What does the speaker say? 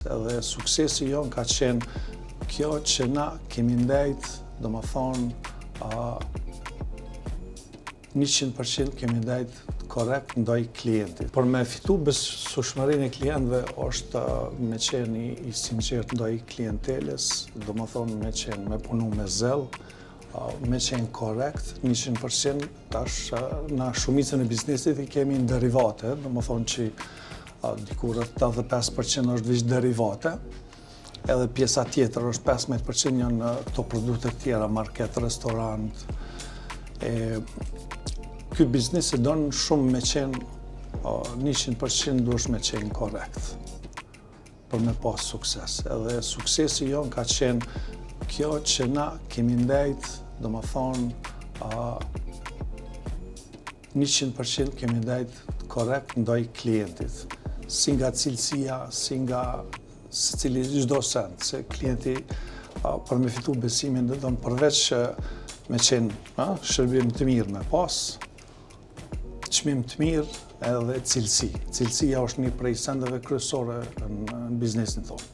Edhe suksesi jon ka qenë kjo që na kemi ndajt, domethënë 100% kemi ndajt korrekt ndaj klientit. Por me fitu besueshmërinë e klientëve është me qenë i sinqert ndaj klientelës, domethënë me punu me zell, me qenë korrekt 100%. Tash na shumicën e biznesit i kemi në derivate, domethënë që dikur 85% është veç derivate, edhe pjesa tjetër është 15% janë këto produkte tjera, market, restorant. Ky biznes e don shumë me qenë 100% duhesh me qenë korrekt për me pas sukses. Edhe suksesi jon ka qenë kjo që na kemi ndajt, domethënë 100% kemi ndajt korrekt ndaj klientit. Si nga cilësia, si nga secili çdo send, se klienti për me fitu besimin do të përveç me qenë shërbim të mirë me pas, çmim të mirë edhe cilësi. Cilësia është një prej sendeve kryesore në biznesin tonë.